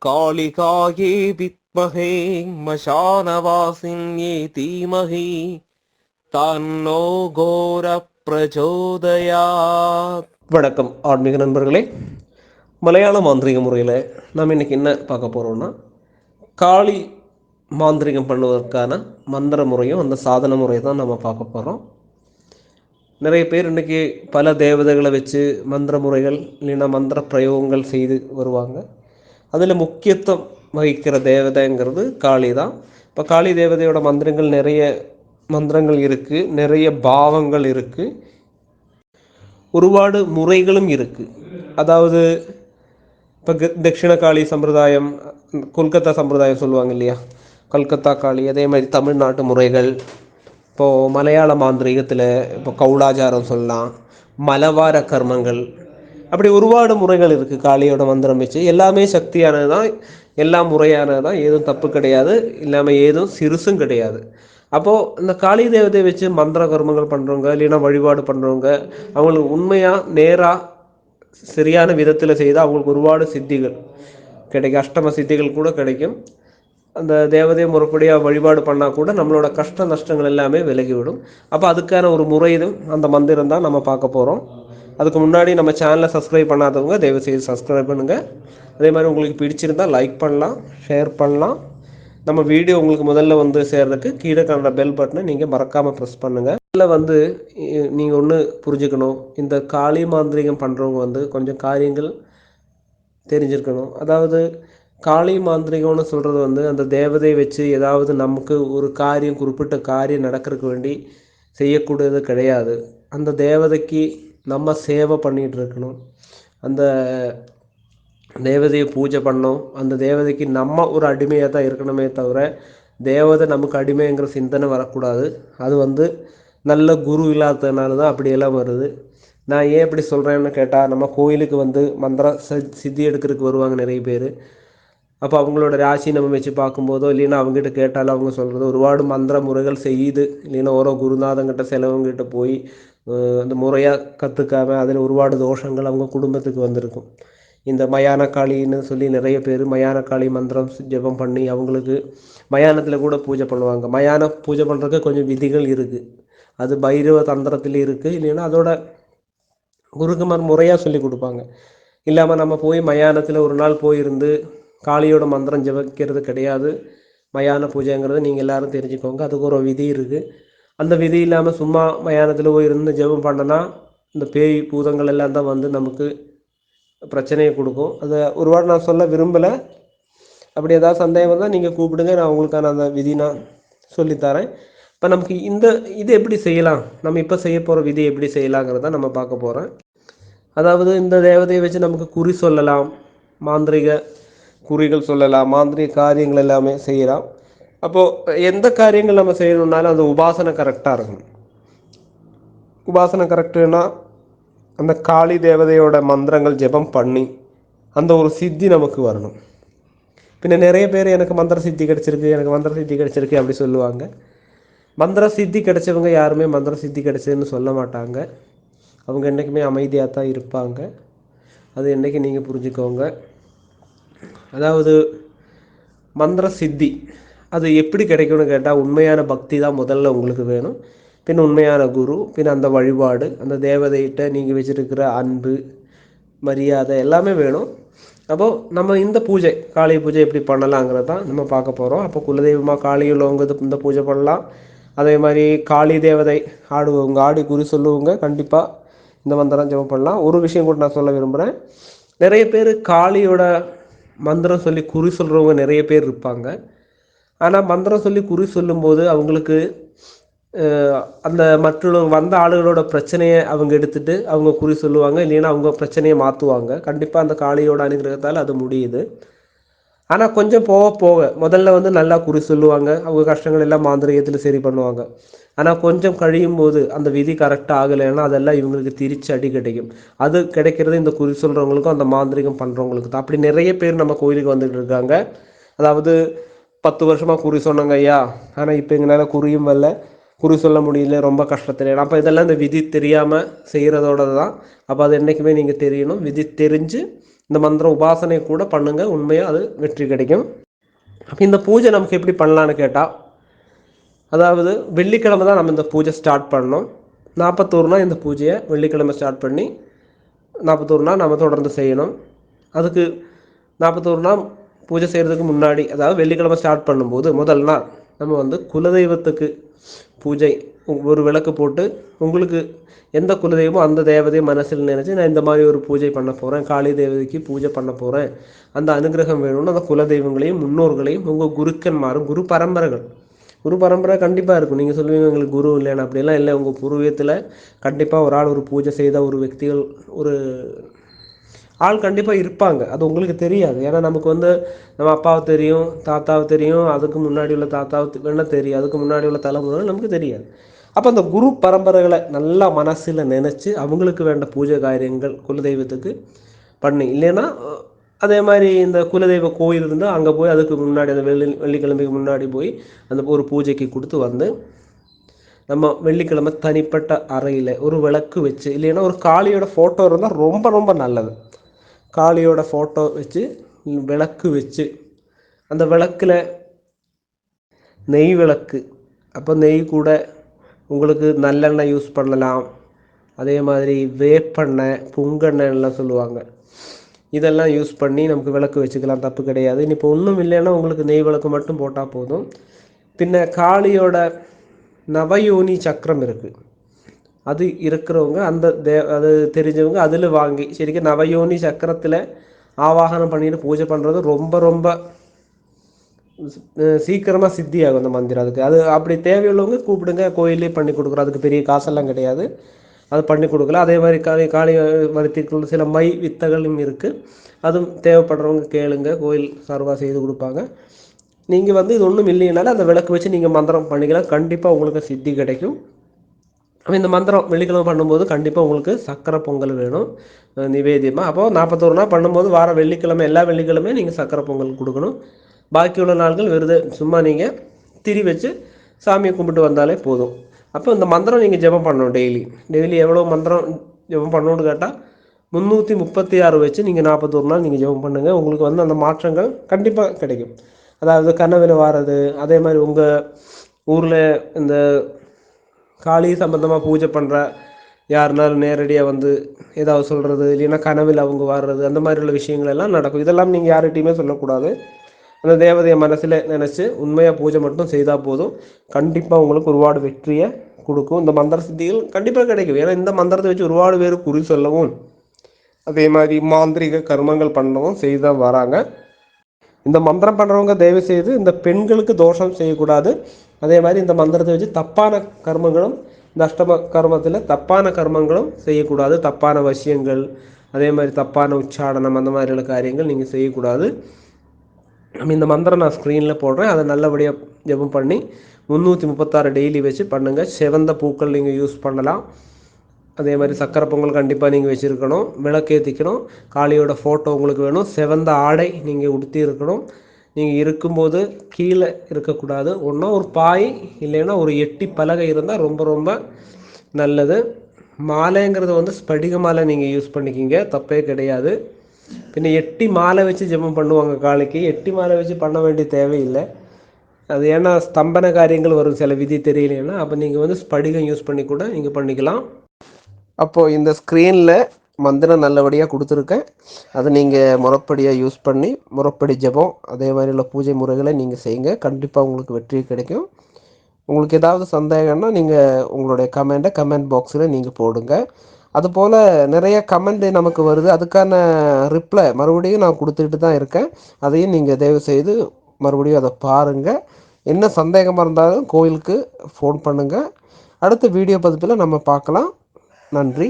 காளிகாயே வித்மஹே மசானவாசின்யே தீமஹி தன்னோ கோர பிரச்சோதயாத். வணக்கம் ஆன்மீக நண்பர்களே. மலையாள மாந்திரிக முறையில் நாம் இன்றைக்கி என்ன பார்க்க போகிறோம்னா, காளி மாந்திரிகம் பண்ணுவதற்கான மந்திர முறையும் அந்த சாதன முறையை தான் நம்ம பார்க்க போகிறோம். நிறைய பேர் இன்றைக்கி பல தேவதைகளை வச்சு மந்திர முறைகள் இல்லைன்னா மந்திர பிரயோகங்கள் செய்து வருவாங்க. அதில் முக்கியத்துவம் வகிக்கிற தேவதைங்கிறது காளி தான். இப்போ காளி தேவதையோட நிறைய மந்திரங்கள் இருக்குது, நிறைய பாவங்கள் இருக்குது, ஒருபாடு முறைகளும் இருக்குது. அதாவது இப்போ தட்சிண காளி சம்பிரதாயம், கொல்கத்தா சம்பிரதாயம் சொல்லுவாங்க இல்லையா, கல்கத்தா காளி. அதே மாதிரி தமிழ்நாட்டு முறைகள், இப்போது மலையாள மாந்திரீகத்தில் இப்போ கவுளாச்சாரம் சொல்லலாம், மலவார கர்மங்கள், அப்படி ஒருபாடு முறைகள் இருக்குது. காளியோட மந்திரம் வச்சு எல்லாமே சக்தியானது தான், எல்லாம் முறையானது தான், ஏதும் தப்பு கிடையாது, இல்லாமல் ஏதும் சிறுசும் கிடையாது. அப்போது இந்த காளி தேவதையை வச்சு மந்திர கர்மங்கள் பண்ணுறவங்க இல்லைன்னா வழிபாடு பண்ணுறவங்க, அவங்களுக்கு உண்மையாக நேராக சரியான விதத்தில் செய்தால் அவங்களுக்கு ஒருபாடு சித்திகள் கிடைக்கும், அஷ்டம சித்திகள் கூட கிடைக்கும். அந்த தேவதையை முறைப்படியாக வழிபாடு பண்ணால் கூட நம்மளோட கஷ்ட நஷ்டங்கள் எல்லாமே விலகிவிடும். அப்போ அதுக்கான ஒரு முறையும் அந்த மந்திரம் தான் நம்ம பார்க்க போகிறோம். அதுக்கு முன்னாடி நம்ம சேனலை சப்ஸ்கிரைப் பண்ணாதவங்க தயவுசெய்து சப்ஸ்கிரைப் பண்ணுங்கள். அதே மாதிரி உங்களுக்கு பிடிச்சிருந்தால் லைக் பண்ணலாம், ஷேர் பண்ணலாம். நம்ம வீடியோ உங்களுக்கு முதல்ல சேர்றதுக்கு கீழே காண்ற பெல் பட்டனை நீங்கள் மறக்காமல் ப்ரெஸ் பண்ணுங்கள். இதில் நீங்கள் ஒன்று புரிஞ்சுக்கணும், இந்த காளி மாந்திரிகம் பண்ணுறவங்க கொஞ்சம் காரியங்கள் தெரிஞ்சிருக்கணும். அதாவது காளி மாந்திரிகம்னு சொல்கிறது அந்த தேவதையை வச்சு ஏதாவது நமக்கு ஒரு காரியம், குறிப்பிட்ட காரியம் நடக்கிறதுக்கு வேண்டி செய்யக்கூடியது கிடையாது. அந்த தேவதைக்கு நம்ம சேவை பண்ணிகிட்டு இருக்கணும், அந்த தேவதையை பூஜை பண்ணோம், அந்த தேவதைக்கு நம்ம ஒரு அடிமையாக தான் இருக்கணுமே தவிர தேவதை நமக்கு அடிமைங்கிற சிந்தனை வரக்கூடாது. அது நல்ல குரு இல்லாததுனால தான் அப்படியெல்லாம் வருது. நான் ஏன் இப்படி சொல்கிறேன்னு கேட்டால், நம்ம கோயிலுக்கு மந்திர சித்தி எடுக்கிறதுக்கு வருவாங்க நிறைய பேர். அப்போ அவங்களோட ராசி நம்ம வச்சு பார்க்கும்போதோ இல்லைன்னா அவங்ககிட்ட கேட்டாலும் அவங்க சொல்கிறது ஒருபாடு மந்திர முறைகள் செய்யுது, இல்லைன்னா ஓரோ குருநாதங்கிட்ட சிலவங்ககிட்ட போய் அந்த முறையாக கற்றுக்காமல் அதில் ஒருபாடு தோஷங்கள் அவங்க குடும்பத்துக்கு வந்திருக்கும். இந்த மயான காளின்னு சொல்லி நிறைய பேர் மயான காளி மந்திரம் ஜெபம் பண்ணி அவங்களுக்கு மயானத்தில் கூட பூஜை பண்ணுவாங்க. மயான பூஜை பண்ணுறதுக்கு கொஞ்சம் விதிகள் இருக்குது, அது பைரவ தந்திரத்தில் இருக்குது, இல்லைன்னா அதோட குருகுமார் முறையாக சொல்லி கொடுப்பாங்க. இல்லாமல் நம்ம போய் மயானத்தில் ஒரு நாள் போயிருந்து காளியோட மந்திரம் ஜெபிக்கிறது கிடையாது. மயான பூஜைங்கிறது நீங்கள் எல்லோரும் தெரிஞ்சுக்கோங்க, அதுக்கு ஒரு விதி இருக்குது. அந்த விதி இல்லாமல் சும்மா மயானத்தில் போயிருந்து ஜெபம் பண்ணனா இந்த பேய் பூதங்கள் எல்லாம் தான் நமக்கு பிரச்சனையை கொடுக்கும். அதை ஒருவாடு நான் சொல்ல விரும்பலை. அப்படி ஏதாவது சந்தேகம் தான் நீங்கள் கூப்பிடுங்க, நான் உங்களுக்கான அந்த விதி நான் சொல்லித்தரேன். இப்போ நமக்கு இது எப்படி செய்யலாம், நம்ம இப்போ செய்ய போகிற விதி எப்படி செய்யலாங்கிறத நம்ம பார்க்க போகிறேன். அதாவது இந்த தேவதையை வச்சு நமக்கு குறி சொல்லலாம், மாந்திரிக குறிகள் சொல்லலாம், மாந்திரிக காரியங்கள் எல்லாமே செய்யலாம். அப்போது எந்த காரியங்கள் நம்ம செய்யணுன்னாலும் அந்த உபாசனை கரெக்டாக இருக்கணும். உபாசனை கரெக்டுன்னா அந்த காளி தேவதையோட மந்திரங்கள் ஜெபம் பண்ணி அந்த ஒரு சித்தி நமக்கு வரணும். பின்ன நிறைய பேர் எனக்கு மந்திர சித்தி கிடச்சிருக்கு அப்படி சொல்லுவாங்க. மந்திர சித்தி கிடைச்சவங்க யாருமே மந்திர சித்தி கிடைச்சதுன்னு சொல்ல மாட்டாங்க. அவங்க என்றைக்குமே அமைதியாக தான் இருப்பாங்க. அது என்றைக்கு நீங்கள் புரிஞ்சுக்கோங்க. அதாவது மந்திர சித்தி அது எப்படி கிடைக்கும்னு கேட்டால், உண்மையான பக்தி தான் முதல்ல உங்களுக்கு வேணும், பின் உண்மையான குரு, பின் அந்த வழிபாடு, அந்த தேவதைகிட்ட நீங்கள் வச்சுருக்கிற அன்பு மரியாதை எல்லாமே வேணும். அப்போது நம்ம இந்த பூஜை காளி பூஜை எப்படி பண்ணலாங்கிறது தான் நம்ம பார்க்க போகிறோம். அப்போ குலதெய்வமாக காளி உள்ளவங்க இந்த பூஜை பண்ணலாம். அதே மாதிரி காளி தேவதை ஆடுவவங்க, ஆடி குறி சொல்லுவவங்க கண்டிப்பாக இந்த மந்திரம் ஜெபம் பண்ணலாம். ஒரு விஷயம் கூட நான் சொல்ல விரும்புகிறேன், நிறைய பேர் காளியோட மந்திரம் சொல்லி குறி சொல்கிறவங்க நிறைய பேர் இருப்பாங்க. ஆனால் மந்திரம் சொல்லி குறி சொல்லும்போது அவங்களுக்கு அந்த மற்றவங்க வந்த ஆளுகளோட பிரச்சனையை அவங்க எடுத்துகிட்டு அவங்க குறி சொல்லுவாங்க, இல்லைன்னா அவங்க பிரச்சனையை மாற்றுவாங்க. கண்டிப்பாக அந்த காளியோட அனுகிரகத்தால் அது முடியுது. ஆனால் கொஞ்சம் போக போக முதல்ல நல்லா குறி சொல்லுவாங்க, அவங்க கஷ்டங்கள் எல்லாம் மாந்திரிகத்தில் சரி பண்ணுவாங்க. ஆனால் கொஞ்சம் கழியும் போது அந்த விதி கரெக்டாக ஆகலைன்னா அதெல்லாம் இவங்களுக்கு திரிச்சு அடி கிடைக்கும். அது கிடைக்கிறது இந்த குறி சொல்கிறவங்களுக்கும் அந்த மாந்திரிகம் பண்ணுறவங்களுக்கு தான். அப்படி நிறைய பேர் நம்ம கோயிலுக்கு வந்துட்டு இருக்காங்க. அதாவது 10 வருஷமாக குறி சொன்னாங்க ஐயா, ஆனால் இப்போ எங்களால் குறியும் வரல, குறி சொல்ல முடியல, ரொம்ப கஷ்டத்தில். அப்போ இதெல்லாம் இந்த விதி தெரியாமல் செய்கிறதோட தான். அப்போ அது என்றைக்குமே நீங்கள் தெரியணும். விதி தெரிஞ்சு இந்த மந்திர உபாசனை கூட பண்ணுங்கள், உண்மையாக அது வெற்றி கிடைக்கும். அப்போ இந்த பூஜை நமக்கு எப்படி பண்ணலான்னு கேட்டால், அதாவது வெள்ளிக்கிழமை தான் நம்ம இந்த பூஜை ஸ்டார்ட் பண்ணோம். 41 நாள் இந்த பூஜையை வெள்ளிக்கிழமை ஸ்டார்ட் பண்ணி 41 நாள் நம்ம தொடர்ந்து செய்யணும். அதுக்கு 41 நாள் பூஜை செய்கிறதுக்கு முன்னாடி, அதாவது வெள்ளிக்கிழமை ஸ்டார்ட் பண்ணும்போது முதல் நாள் நம்ம வந்து குலதெய்வத்துக்கு பூஜை ஒரு விளக்கு போட்டு, உங்களுக்கு எந்த குலதெய்வமோ அந்த தேவதையை மனசில் நினச்சி நான் இந்த மாதிரி ஒரு பூஜை பண்ண போகிறேன், காளி தேவதைக்கு பூஜை பண்ண போகிறேன், அந்த அனுகிரகம் வேணும்னு அந்த குலதெய்வங்களையும் முன்னோர்களையும் உங்கள் குருக்கன்மாரும் குரு பரம்பரை கண்டிப்பாக இருக்கும். நீங்கள் சொல்லுவீங்க எங்களுக்கு குரு இல்லைன்னு, அப்படிலாம் இல்லை. உங்கள் பூர்வீகத்தில் கண்டிப்பாக ஒரு ஆள் ஒரு பூஜை செய்த ஒரு వ్యక్తిகள் ஒரு ஆள் கண்டிப்பாக இருப்பாங்க. அது உங்களுக்கு தெரியாது. ஏன்னா நமக்கு வந்து நம்ம அப்பாவை தெரியும், தாத்தாவை தெரியும், அதுக்கு முன்னாடி உள்ள தாத்தாவை வேணால் தெரியும், அதுக்கு முன்னாடி உள்ள தலைமுறை நமக்கு தெரியாது. அப்போ அந்த குரு பரம்பரைகளை நல்லா மனசில் நினச்சி அவங்களுக்கு வேண்ட பூஜை காரியங்கள் குலதெய்வத்துக்கு பண்ணி, இல்லைன்னா அதே மாதிரி இந்த குலதெய்வ கோயில் இருந்தால் அங்கே போய் அதுக்கு முன்னாடி அந்த வெள்ளிக்கிழமைக்கு முன்னாடி போய் அந்த ஒரு பூஜைக்கு கொடுத்து வந்து நம்ம வெள்ளிக்கிழமை தனிப்பட்ட அறையில் ஒரு விளக்கு வச்சு, இல்லைன்னா ஒரு காளியோட ஃபோட்டோ இருந்தால் ரொம்ப ரொம்ப நல்லது. காளியோட ஃபோட்டோ வச்சு விளக்கு வச்சு, அந்த விளக்கில் நெய் விளக்கு, அப்போ நெய் கூட உங்களுக்கு நல்லெண்ணெய் யூஸ் பண்ணலாம். அதே மாதிரி வேப்பெண்ணெய், புங்கெண்ணெய்லாம் சொல்லுவாங்க, இதெல்லாம் யூஸ் பண்ணி நமக்கு விளக்கு வச்சுக்கலாம், தப்பு கிடையாது. இப்போ ஒன்றும் இல்லைன்னா உங்களுக்கு நெய் விளக்கு மட்டும் போட்டால் போதும். பின்ன காளியோட நவயோனி சக்கரம் இருக்குது, அது இருக்கிறவங்க அந்த அது தெரிஞ்சவங்க அதில் வாங்கி சரிக்கும் நவயோனி சக்கரத்தில் ஆவாகனம் பண்ணிட்டு பூஜை பண்ணுறது ரொம்ப ரொம்ப சீக்கிரமாக சித்தியாகும் அந்த மந்திரம். அதுக்கு அது அப்படி தேவையுள்ளவங்க கூப்பிடுங்க, கோயிலே பண்ணி கொடுக்குறோம், அதுக்கு பெரிய காசெல்லாம் கிடையாது, அது பண்ணி கொடுக்கலாம். அதே மாதிரி காளி வருத்திக்குள்ள சில மை வித்தைகளும் இருக்குது, அதுவும் தேவைப்படுறவங்க கேளுங்க, கோயில் சார்பாக செய்து கொடுப்பாங்க. நீங்கள் வந்து இது ஒன்றும் இல்லைனாலும் அந்த விளக்கு வச்சு நீங்கள் மந்திரம் பண்ணிக்கலாம், கண்டிப்பாக உங்களுக்கு சித்தி கிடைக்கும். இந்த மந்திரம் வெள்ளிக்கிழமை பண்ணும்போது கண்டிப்பாக உங்களுக்கு சக்கரை பொங்கல் வேணும் நிவேதியமாக. அப்போது 41 நாள் பண்ணும்போது வாரம் வெள்ளிக்கிழமை எல்லா வெள்ளிக்கிழமையும் நீங்கள் சக்கரை பொங்கல் கொடுக்கணும். பாக்கி உள்ள நாட்கள் வெறுது சும்மா நீங்கள் திரி வச்சு சாமியை கும்பிட்டு வந்தாலே போதும். அப்போ இந்த மந்திரம் நீங்கள் ஜெபம் பண்ணணும். டெய்லி எவ்வளோ மந்திரம் ஜெபம் பண்ணணும்னு கேட்டால் 336 வச்சு நீங்கள் 41 நாள் நீங்கள் ஜெபம் பண்ணுங்கள். உங்களுக்கு வந்து அந்த மாற்றங்கள் கண்டிப்பாக கிடைக்கும். அதாவது கனவில் வாரது, அதே மாதிரி உங்கள் ஊரில் இந்த காளி சம்பந்தமாக பூஜை பண்ணுற யாருனாலும் நேரடியாக வந்து ஏதாவது சொல்கிறது, இல்லைன்னா கனவில் அவங்க வர்றது, அந்த மாதிரி உள்ள விஷயங்கள் எல்லாம் நடக்கும். இதெல்லாம் நீங்கள் யார்கிட்டையுமே சொல்லக்கூடாது. அந்த தேவதையை மனசில் நினச்சி உண்மையாக பூஜை மட்டும் செய்தால் போதும். கண்டிப்பாக உங்களுக்கு ஒருபாடு வெற்றியை கொடுக்கும். இந்த மந்திர சித்திகள் கண்டிப்பாக கிடைக்கும். ஏன்னா இந்த மந்திரத்தை வச்சு ஒருபாடு பேர் குறி சொல்லவும், அதே மாதிரி மாந்திரிக கர்மங்கள் பண்ணவும் செய்து தான் வராங்க. இந்த மந்திரம் பண்ணுறவங்க தயவு செய்து இந்த பெண்களுக்கு தோஷம் செய்யக்கூடாது. அதே மாதிரி இந்த மந்திரத்தை வச்சு தப்பான கர்மங்களும், இந்த அஷ்டம கர்மத்தில் தப்பான கர்மங்களும் செய்யக்கூடாது. தப்பான விஷயங்கள், அதே மாதிரி தப்பான உச்சாடனம், அந்த மாதிரியான காரியங்கள் நீங்கள் செய்யக்கூடாது. இந்த மந்திரம் நான் ஸ்க்ரீனில் போடுறேன், அதை நல்லபடியாக ஜெபம் பண்ணி 336 டெய்லி வச்சு பண்ணுங்கள். சிவந்த பூக்கள் நீங்கள் யூஸ் பண்ணலாம். அதே மாதிரி சக்கரை பொங்கல் கண்டிப்பாக நீங்கள் வச்சுருக்கணும், விளக்கேற்றிக்கணும், காளியோட ஃபோட்டோ உங்களுக்கு வேணும், சிவந்த ஆடை நீங்கள் உடுத்தி இருக்கணும். நீங்கள் இருக்கும்போது கீழே இருக்கக்கூடாது. ஒன்றா ஒரு பாய் இல்லைன்னா ஒரு எட்டி பலகை இருந்தால் ரொம்ப ரொம்ப நல்லது. மாலைங்கிறது வந்து ஸ்படிக மாலை நீங்கள் யூஸ் பண்ணிக்கிங்க, தப்பே கிடையாது. பின்ன எட்டி மாலை வச்சு ஜெபம் பண்ணுவாங்க காளிக்கு, எட்டி மாலை வச்சு பண்ண வேண்டிய தேவையில்லை. அது ஏன்னா ஸ்தம்பன காரியங்கள் வரும், சில விதி தெரியலைன்னா. அப்போ நீங்கள் வந்து ஸ்படிகம் யூஸ் பண்ணி கூட நீங்கள் பண்ணிக்கலாம். அப்போது இந்த ஸ்க்ரீனில் மந்திரம் நல்லபடியாக கொடுத்துருக்கேன், அதை நீங்கள் முறைப்படியாக யூஸ் பண்ணி முறைப்படி ஜெபம் அதே மாதிரி உள்ள பூஜை முறைகளை நீங்கள் செய்யுங்க. கண்டிப்பாக உங்களுக்கு வெற்றி கிடைக்கும். உங்களுக்கு ஏதாவது சந்தேகம்னா நீங்கள் உங்களுடைய கமெண்ட் பாக்ஸில் நீங்கள் போடுங்க. அதுபோல் நிறைய கமெண்ட் நமக்கு வருது, அதுக்கான ரிப்ளை மறுபடியும் நான் கொடுத்துட்டு தான் இருக்கேன். அதையும் நீங்கள் தயவுசெய்து மறுபடியும் அதை பாருங்கள். என்ன சந்தேகமாக இருந்தாலும் கோயிலுக்கு ஃபோன் பண்ணுங்கள். அடுத்த வீடியோ பதிப்பில் நம்ம பார்க்கலாம். நன்றி.